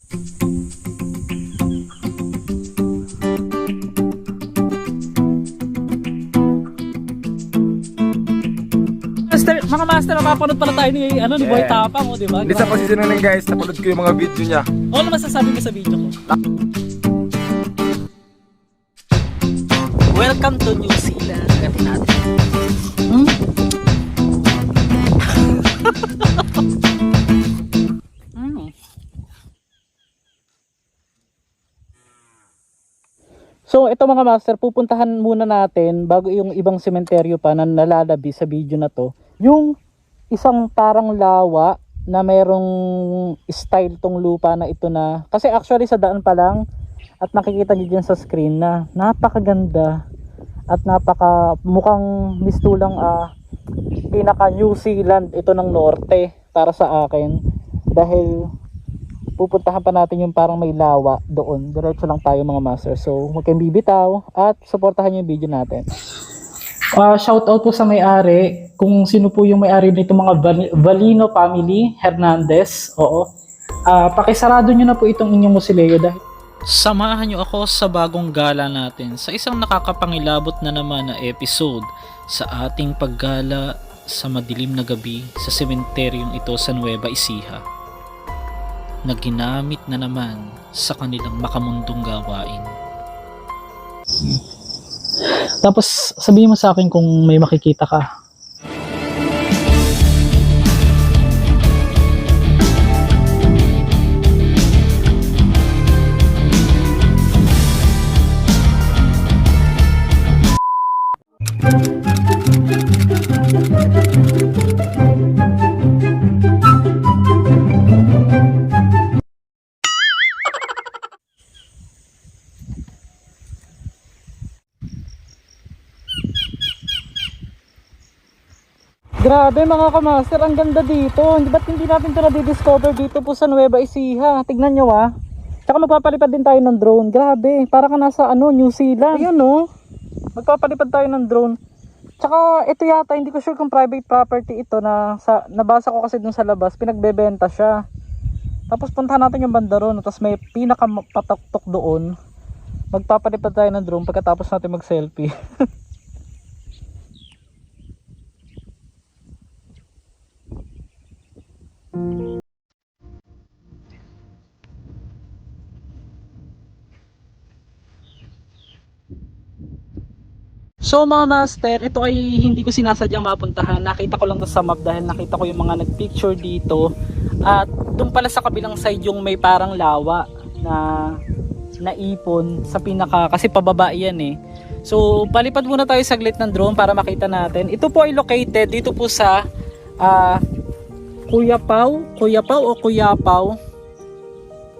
Mga master, mapapanood pala tayo ni, ni Boy Tapang, di ba? Hindi sa positioning guys, napanood ko yung mga video niya. Ano masasabi mo sa video ko? Welcome to New Zealand. Agatin natin. So ito mga master, pupuntahan muna natin bago yung ibang sementeryo pa na nalalabi sa video na to. Yung isang parang lawa na mayroong style tong lupa na ito na. Kasi actually sa daan pa lang at nakikita nyo dyan sa screen na napakaganda at mukhang mistulang pinaka New Zealand ito ng norte para sa akin. Dahil pupuntahan pa natin yung parang may lawa doon. Diretso lang tayo mga master. So huwag kayong bibitaw at supportahan yung video natin. Shout out po sa may-ari, kung sino po yung may-ari nito mga Valino family, Hernandez. Oo. Pakisarado nyo na po itong inyong musileo dahil samahan nyo ako sa bagong gala natin sa isang nakakapangilabot na naman na episode sa ating paggala sa madilim na gabi sa sementeryong ito sa Nueva Ecija na ginamit na naman sa kanilang makamundong gawain. Tapos sabihin mo sa akin kung may makikita ka. Grabe mga kamaster, ang ganda dito. Ba't hindi natin ito na-discover dito po sa Nueva Ecija? Tignan nyo Tsaka magpapalipad din tayo ng drone. Grabe, para ka nasa New Zealand. Ayun magpapalipad tayo ng drone. Tsaka ito yata, hindi ko sure kung private property ito na nabasa ko kasi dun sa labas, pinagbebenta siya. Tapos puntahan natin yung banda ron, tapos may pinakapatok doon. Magpapalipad tayo ng drone pagkatapos natin mag-selfie. So mga master, ito ay hindi ko sinasadyang mapuntahan. Nakita ko lang to sa map dahil nakita ko yung mga nagpicture dito. At doon pala sa kabilang side yung may parang lawa na naipon sa pinaka, kasi pababa yan So palipad muna tayo saglit ng drone para makita natin. Ito po ay located dito po sa Cuyapao.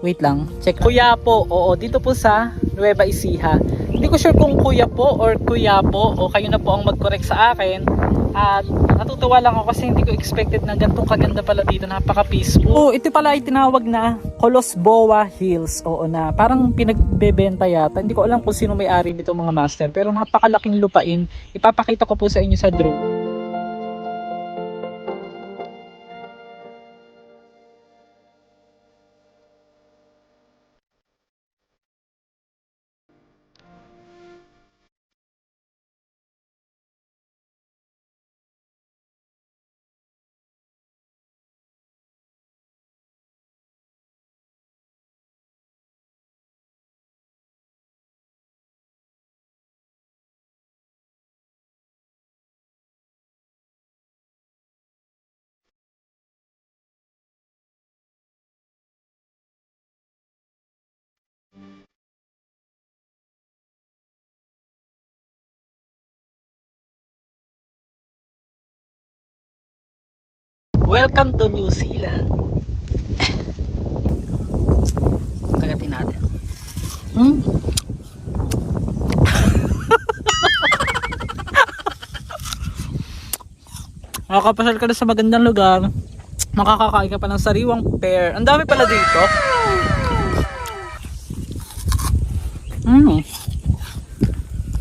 Wait lang, check. Cuyapo, oo, dito po sa Nueva Ecija. Hindi ko sure kung Cuyapo or Cuyapo, o kayo na po ang mag-correct sa akin. At natutuwa lang ako kasi hindi ko expected na ganitong kaganda pala dito, napaka-peaceful. Oh, ito pala ay tinawag na Colosboa Hills, oo, na parang pinagbebenta yata. Hindi ko alam kung sino may-ari nito mga master, pero napakalaking lupain. Ipapakita ko po sa inyo sa drone. Welcome to New Zealand. Kagatin natin. Makakapasal ka na sa magandang lugar. Makakakain ka pa ng sariwang pear. Ang dami pala dito.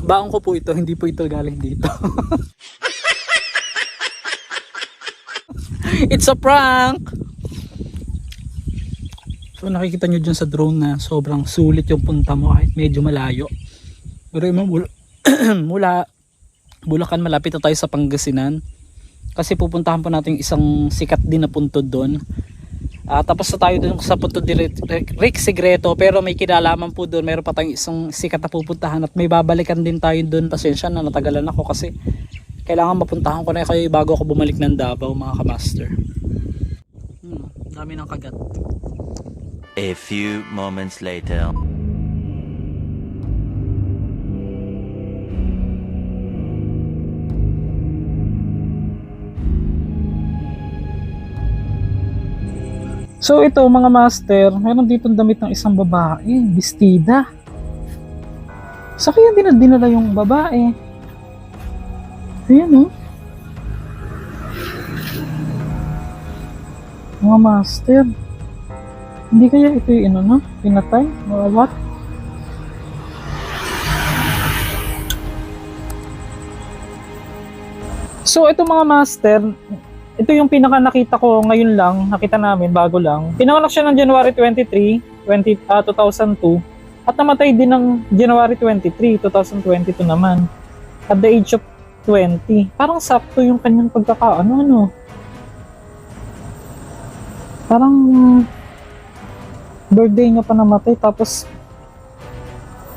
Baon ko po ito, hindi po ito galing dito. It's a prank. So nakikita nyo dyan sa drone na sobrang sulit yung punta mo kahit medyo malayo. Pero mula Bulacan malapit na tayo sa Pangasinan. Kasi pupuntahan pa natin isang sikat din na puntod doon. Tapos na tayo doon sa puntod ni Rick Sigreto. Pero may kinalaman po doon. Meron pa tayong isang sikat na pupuntahan. At may babalikan din tayo doon. Pasensya na, natagalan ako kasi kailangan mapuntahan ko na kayo bago ako bumalik ng Davao mga kamaster. Dami ng kagat. A few moments later. So ito mga master, meron ditong damit ng isang babae, bestida. Sa kaya dinala yung babae. Ayan oh. Mga master. Hindi kaya ito yung pinatay? Or what? So ito mga master, ito yung pinaka nakita ko ngayon lang, nakita namin bago lang. Pinanganak siya ng January 23, 2002 at namatay din ng January 23, 2022 naman. At the age of 20. Parang sakto yung kanyang pagkakaano. Parang birthday niya pa namatay tapos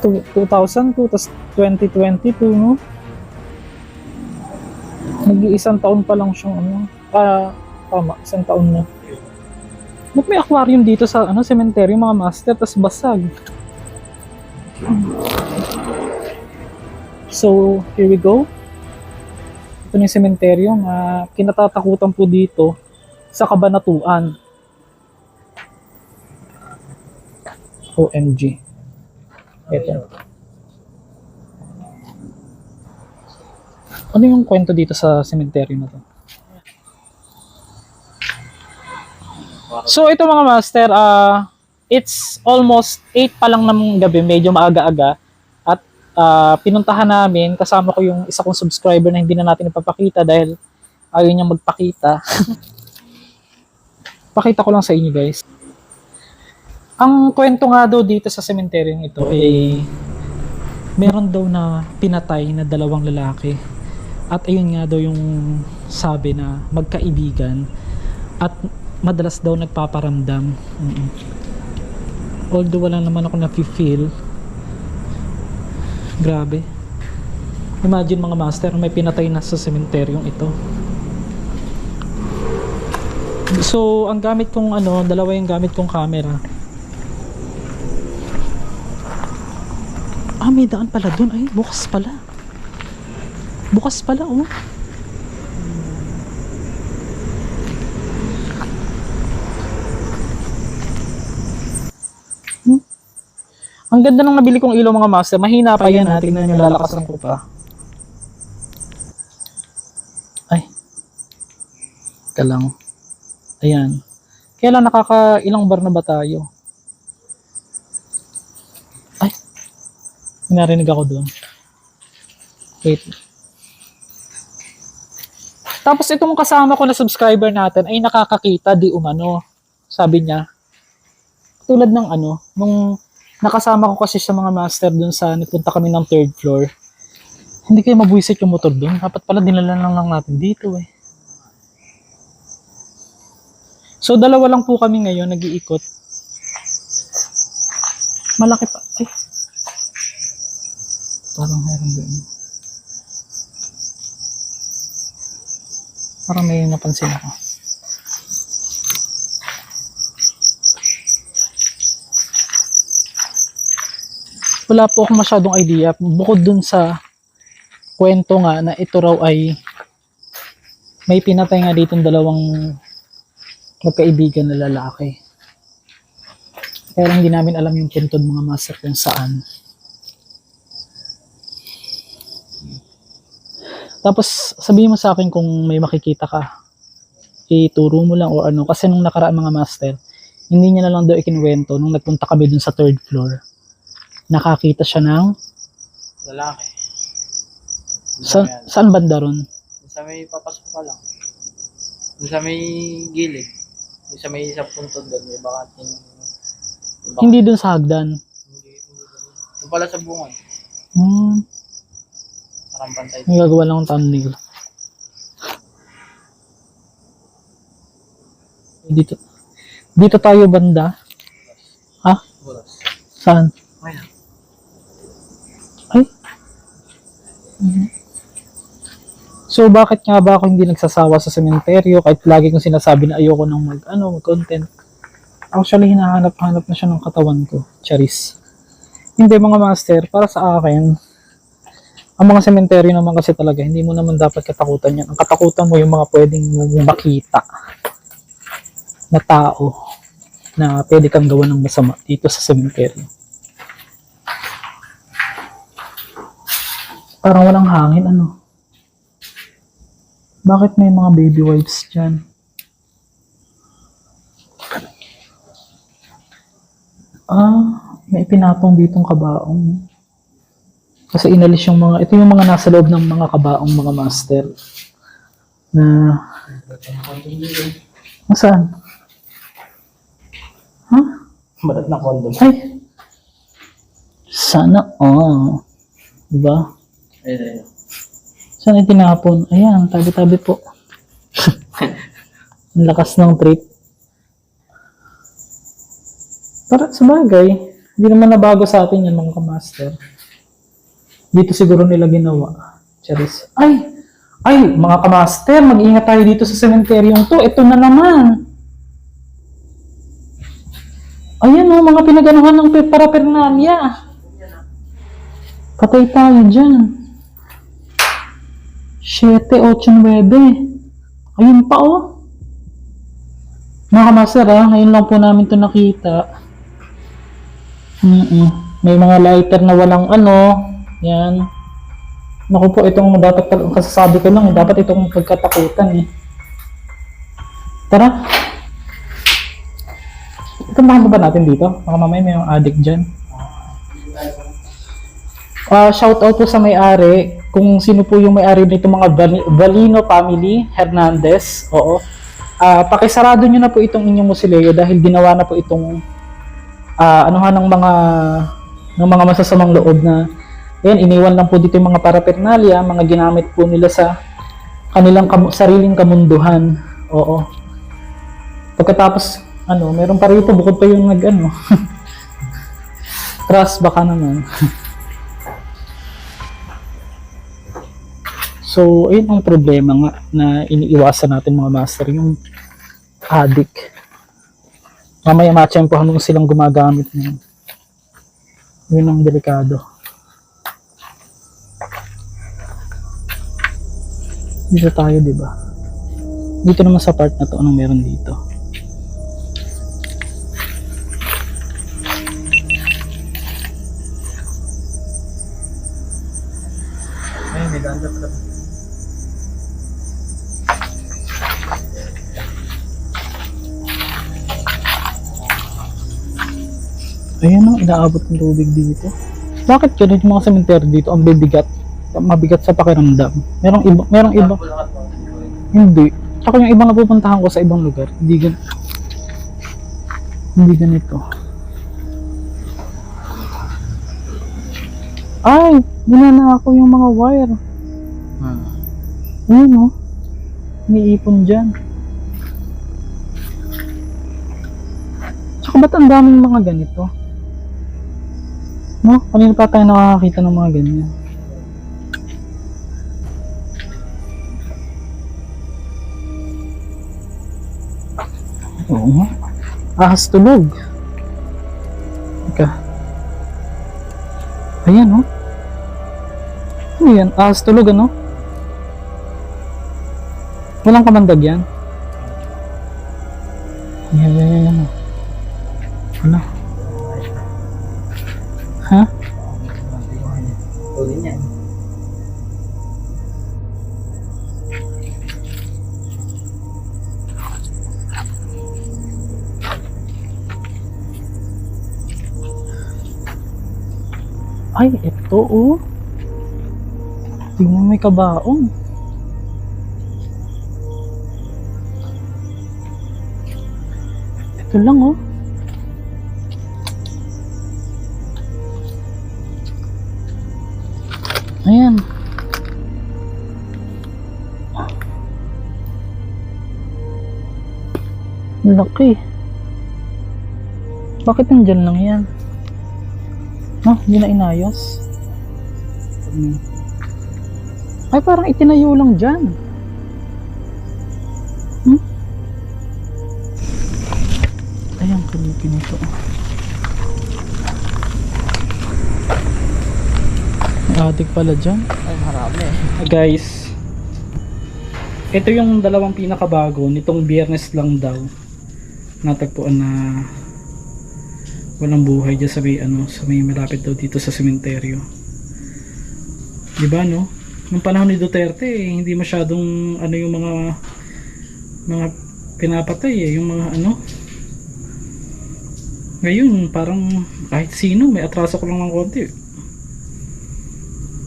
2002 tapos 2022 no. Nag-iisang taon pa lang siyang tama, isang taon na. Ba't may aquarium dito sa cemetery mga master, tas basag? So, here we go. Ito na yung cemetery na kinatatakutan po dito sa Kabanatuan. OMG. Ito. Ano yung kwento dito sa cemetery na to? So ito mga master, it's almost 8 pa lang ng gabi, medyo maaga-aga. At pinuntahan namin, kasama ko yung isa kong subscriber na hindi na natin ipapakita dahil ayaw niyang magpakita. Pakita ko lang sa inyo guys. Ang kwento nga daw dito sa cemetery ito ay meron daw na pinatay na 2 lalaki. At ayun nga daw yung sabi na magkaibigan at madalas daw nagpaparamdam. Although wala naman ako na-feel. Grabe. Imagine mga master, may pinatay na sa sementeryong ito. So, ang gamit kong dalawa yung gamit kong camera. May daan pala dun. Ay, bukas pala. Bukas pala, oh. Ang ganda ng nabili kong ilaw mga master. Mahina pa yan ha. Tingnan nyo, lalakasan ko pa. Ay. Ika lang. Ayan. Kaya lang nakakailang bar na ba tayo? Ay. May narinig ako doon. Wait. Tapos itong kasama ko na subscriber natin ay nakakakita di umano. Sabi niya. Tulad ng nung nakasama ko kasi sa mga master dun sa nagpunta kami ng 3rd floor. Hindi kayo mabuisit yung motor dun. Dapat pala dinala lang natin dito eh. So 2 lang po kami ngayon nag-iikot. Malaki pa. Ay. Parang meron doon. Parang may napansin ako. Wala po akong masyadong idea. Bukod dun sa kwento nga na ito raw ay may pinatay nga dito 2 magkaibigan na lalaki. Pero hindi namin alam yung puntod mga master kung saan. Tapos sabihin mo sa akin kung may makikita ka. Ituro mo lang o kasi nung nakaraan mga master, hindi niya na lang daw ikinuwento nung nagpunta kami dun sa 3rd floor. Nakakita siya ng lalaki. saan banda ron? Sa may papasok pa lang. Sa may gilid. Sa may isang puntod doon, may bakating Hindi dun sa hagdan. Yung pala sa bungan. Parang bantay. May gagawa lang ng thumbnail. Dito tayo banda. Ha? Bulas. Saan? Ayan. Ay. So bakit nga ba ako hindi nagsasawa sa sementeryo kahit lagi kong sinasabi na ayoko nang mag-content. Actually hinahanap-hanap na siya ng katawan ko. Charis. Hindi mga master, para sa akin, ang mga sementeryo naman kasi talaga, hindi mo naman dapat katakutan yan. Ang katakutan mo yung mga pwedeng mong makita na tao na pwede kang gawa ng masama dito sa sementeryo. Parang walang hangin, ano? Bakit may mga baby wipes dyan? May pinatong ditong kabaong. Kasi inalis yung mga, ito yung mga nasa loob ng mga kabaong mga master. Na, nasaan? Ha? Balat na condom. Ay! Sana, diba? Ayun. Saan itinapon? Ayan, tabi-tabi po. Ang lakas ng trip. Para sa bagay, hindi naman nabago sa atin yan mga kamaster. Dito siguro nila ginawa. Charis. Ay, mga kamaster, mag-ingat tayo dito sa sementeryong to. Ito na naman. Ayan mga pinaganuhan ng paraphernalia. Patay tayo dyan. 7, 8, 9. Ayun pa Mga kamaster ngayon lang po namin to nakita. May mga lighter na walang yan. Naku po, itong dapat kasasabi ko lang, dapat itong pagkatakutan Tara. Ito ba natin dito? Baka mamaya may mga addict dyan. Shout out po sa may-ari, kung sino po yung may-ari nito mga Valino family, Hernandez. Oo. Pakisarado nyo na po itong inyong musileo dahil ginawa na po itong ng mga masasamang loob na iniwan lang po dito yung mga paraphernalia, mga ginamit po nila sa kanilang sariling kamunduhan. Oo. Pagkatapos, meron pa rito, bukod pa yung trust baka naman. So, ayun ang problema nga na iniiwasan natin mga master, yung addict. Mamaya matsyempohan mo silang gumagamit na yun ang delikado. Dito tayo, diba? Dito naman sa part na to, anong meron dito? Ayun, may ganda pala. Ayan inaabot ng tubig dito. Bakit ganun yung mga sementeryo dito ang mabigat sa pakiramdam? Merong iba. Hindi. Tsaka yung ibang napupuntahan ko sa ibang lugar, hindi ganito. Ay, binana ako yung mga wire. Ayun may ipon dyan. Tsaka ba't ang daming mga ganito? Kanina pa tayo nakakakita ng mga ganyan. Oo nga. Ahas tulog. Teka. Ayan Ano yan? Ahas tulog Walang kamandag yan? Yan. Ano? Ha? Tuloy niya. Ay, ito Tingnan may kabaong. Ito lang Laki. Bakit nandyan lang yan? Ha? Hindi na inayos? Ay, parang itinayo lang dyan. Ayan, creepy nito. May attic pala dyan. Ay, marami. Guys, ito yung dalawang pinakabago nitong Biyernes lang daw. Natagpuan na walang buhay dyan sa may, sa may malapit daw dito sa sementeryo. Diba, no? Nung panahon ni Duterte, hindi masyadong yung mga pinapatay yung mga ngayon parang kahit sino may atraso ko lang ng konti,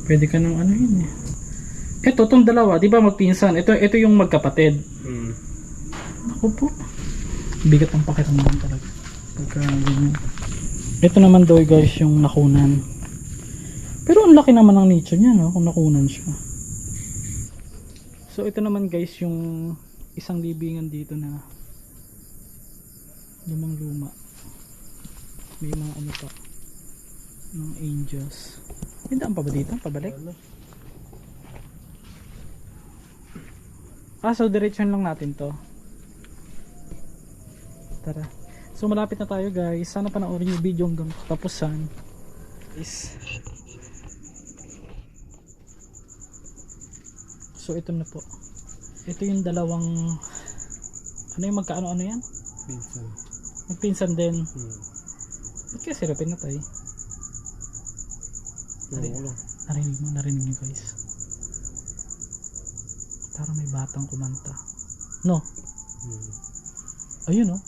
pwede ka nang yun eh. Ito, itong dalawa, di ba magpinsan? Ito yung magkapatid. Ako po, bigat ang pakiramdam talaga pagka ganyan. Ito naman daw guys yung nakunan, pero ang laki naman ng nicho niya, no? Kung nakunan siya. So ito naman guys yung isang libingan dito na lumang luma. May mga pa ng angels. Hindi pa ba dito? Pabalik? So diretsyon lang natin to. Tara. So malapit na tayo guys. Sana panoorin yung video hanggang tapusan. So ito na po. Ito yung dalawang yung magkaano yan? Pinsan. Magpinsan din. Ba't kaya sila pinatay? Narinig nyo guys. Parang may batang kumanta. No? Ayun, no?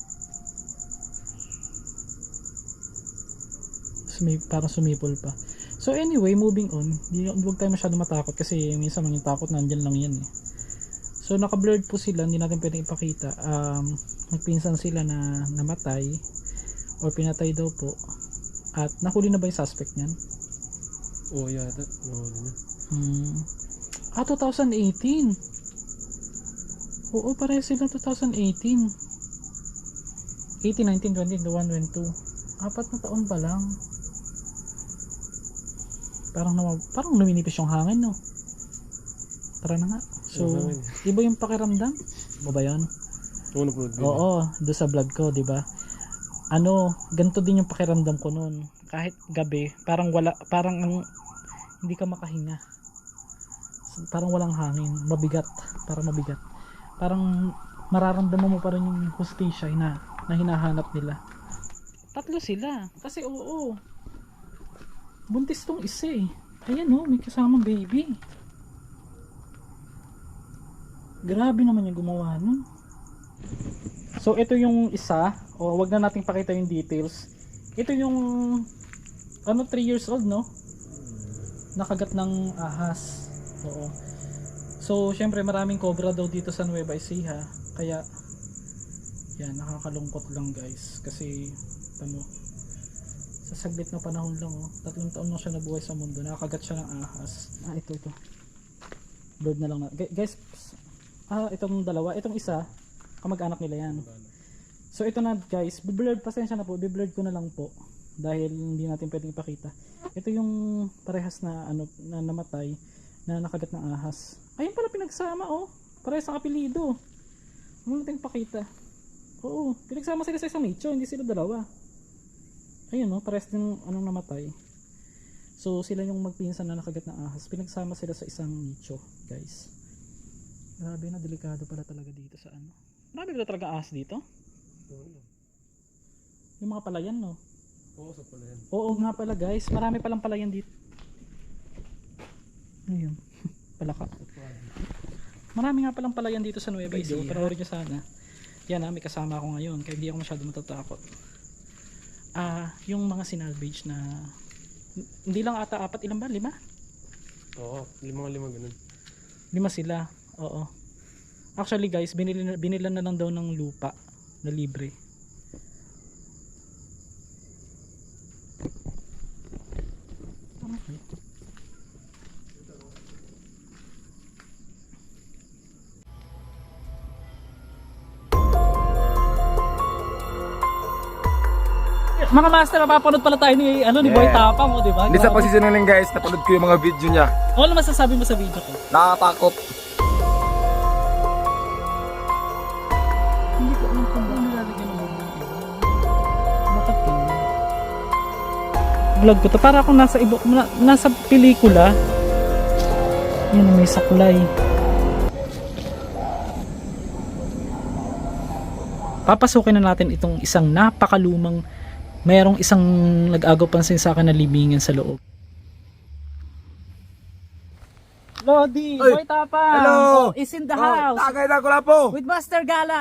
Parang sumipol pa. So anyway, moving on. Huwag tayo masyado matakot kasi minsan yung takot nandyan lang yan eh. So naka-blurred po sila, hindi natin pwedeng ipakita. Magpinsan sila na namatay or pinatay daw po. At nahuli na ba yung suspect niyan? Oo, yata. Nahuli na. 2018. Oo, pareho sila 2018. 18, 19, 20, 21, 22. 4 na taon pa lang. Parang luminipis yung hangin, no? Tara na nga. So, iba yung pakiramdam? Mo ba yun? Oo, doon sa vlog ko, di ba? Ganito din yung pakiramdam ko noon. Kahit gabi, parang hindi ka makahinga. Parang walang hangin, mabigat, parang mararamdaman mo pa rin yung hustisya na hinahanap nila. 3 sila, kasi buntis tong isa eh. Ayan may kasamang baby. Grabe naman yung gumawa nun. So ito yung isa, wag na nating pakita yung details. Ito yung 3 years old, no? Nakagat ng ahas. Oo. So syempre maraming cobra daw dito sa Nueva Ecija, kaya yan, nakakalungkot lang guys kasi tamo, sa saglit na panahon lang 3 taon na siya nabuhay sa mundo, nakakagat siya ng ahas. Ito bird na lang na guys. Itong dalawa, itong isa kamag-anak nila yan. So ito na guys, biblurred, pasensya na po, biblurred ko na lang po dahil hindi natin pwedeng ipakita. Ito yung parehas na na namatay na nakagat ng ahas. Ayun pala pinagsama parehas ang apelido. Ano natin pakita? Oo, pinagsama sila sa isang nicho, hindi sila dalawa. Ayun parehas din namatay. So sila yung magpinsan na nakagat ng ahas, pinagsama sila sa isang nicho guys. Grabe na, delikado pala talaga dito sa Marami ba talaga ahas dito? Yung mga palayan, no? Oo, sa palayan. Oo nga pala guys, marami palang palayan dito. Ayun, palaka. Marami nga palang palayan dito sa Nueva Ecija. Panoorin nyo sana. Yan may kasama ako ngayon, kaya hindi ako masyado matatakot. Yung mga sinalvage na hindi lang ata 4, ilan ba? 5? Oo, 5 ganun. 5 sila. Oo. Actually guys, binilan na lang daw ng lupa na libre. Mga master, mapapanood pala tayo ni, ni Boy Tapang, di ba? Hindi sa pasisinungaling guys, napanood ko yung mga video niya. Ano masasabi mo sa video ko? Nakakatakot. Hindi ko alam kung ano nilalagyan ng mga iba. Bakit ganyan? Vlog ko to, para akong nasa pelikula. Yan, may sakulay. Papasukin na natin itong isang napakalumang, mayroong isang nag-agaw pansin sa akin na libingan sa loob. Lodi, Oy, Boy Tapang, hello. is in the house Tagay na ko lang po. with Master Gala.